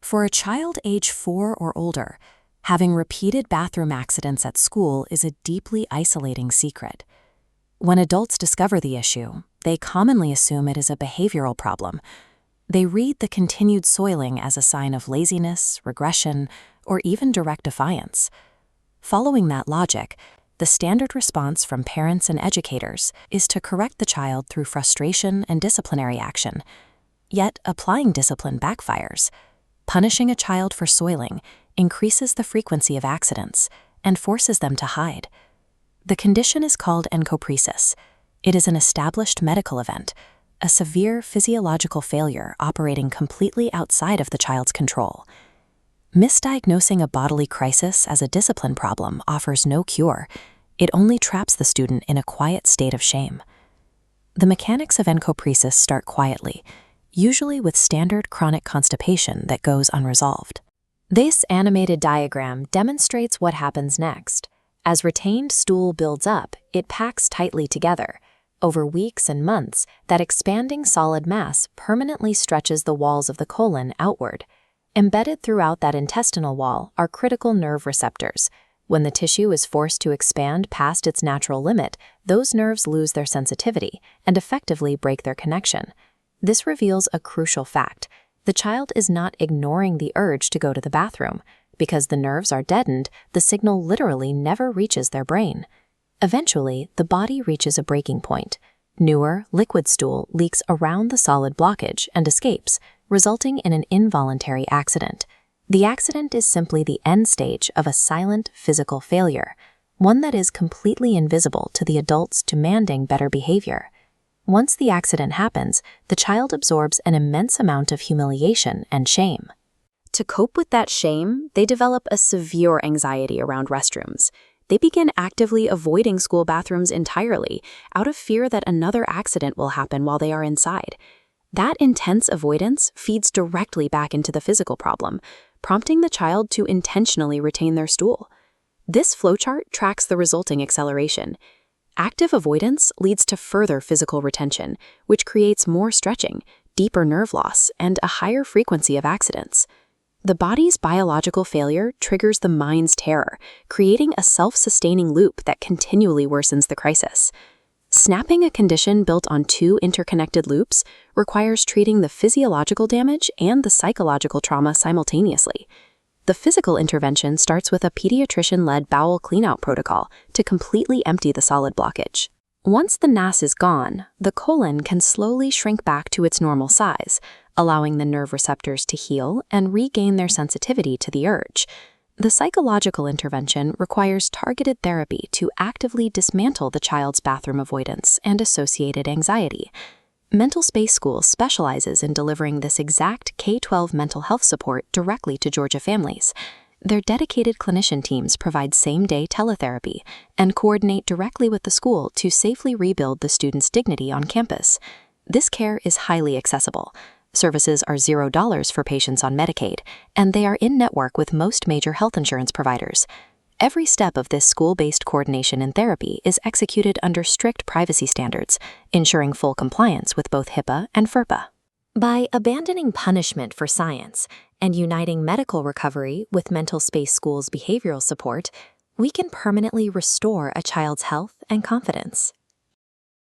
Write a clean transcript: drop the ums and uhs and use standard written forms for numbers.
For a child age 4 or older, having repeated bathroom accidents at school is a deeply isolating secret. When adults discover the issue, they commonly assume it is a behavioral problem. They read the continued soiling as a sign of laziness, regression, or even direct defiance. Following that logic, the standard response from parents and educators is to correct the child through frustration and disciplinary action. Yet, applying discipline backfires. Punishing a child for soiling increases the frequency of accidents and forces them to hide. The condition is called Encopresis. It is an established medical event, a severe physiological failure operating completely outside of the child's control. Misdiagnosing a bodily crisis as a discipline problem offers no cure. It only traps the student in a quiet state of shame. The mechanics of Encopresis start quietly, usually with standard chronic constipation that goes unresolved. This animated diagram demonstrates what happens next. As retained stool builds up, it packs tightly together. Over weeks and months, that expanding solid mass permanently stretches the walls of the colon outward. Embedded throughout that intestinal wall are critical nerve receptors. When the tissue is forced to expand past its natural limit, those nerves lose their sensitivity and effectively break their connection. This reveals a crucial fact. The child is not ignoring the urge to go to the bathroom. Because the nerves are deadened, the signal literally never reaches their brain. Eventually, the body reaches a breaking point. Newer, liquid stool leaks around the solid blockage and escapes, resulting in an involuntary accident. The accident is simply the end stage of a silent physical failure, one that is completely invisible to the adults demanding better behavior. Once the accident happens, the child absorbs an immense amount of humiliation and shame. To cope with that shame, they develop a severe anxiety around restrooms. They begin actively avoiding school bathrooms entirely, out of fear that another accident will happen while they are inside. That intense avoidance feeds directly back into the physical problem, prompting the child to intentionally retain their stool. This flowchart tracks the resulting acceleration. Active avoidance leads to further physical retention, which creates more stretching, deeper nerve loss, and a higher frequency of accidents. The body's biological failure triggers the mind's terror, creating a self-sustaining loop that continually worsens the crisis. Snapping a condition built on two interconnected loops requires treating the physiological damage and the psychological trauma simultaneously. The physical intervention starts with a pediatrician-led bowel cleanout protocol to completely empty the solid blockage. Once the NAS is gone, the colon can slowly shrink back to its normal size, allowing the nerve receptors to heal and regain their sensitivity to the urge. The psychological intervention requires targeted therapy to actively dismantle the child's bathroom avoidance and associated anxiety. MentalSpace School specializes in delivering this exact K-12 mental health support directly to Georgia families. Their dedicated clinician teams provide same-day teletherapy and coordinate directly with the school to safely rebuild the student's dignity on campus. This care is highly accessible. Services are $0 for patients on Medicaid, and they are in-network with most major health insurance providers. Every step of this school-based coordination and therapy is executed under strict privacy standards, ensuring full compliance with both HIPAA and FERPA. By abandoning punishment for science and uniting medical recovery with MentalSpace School's behavioral support, we can permanently restore a child's health and confidence.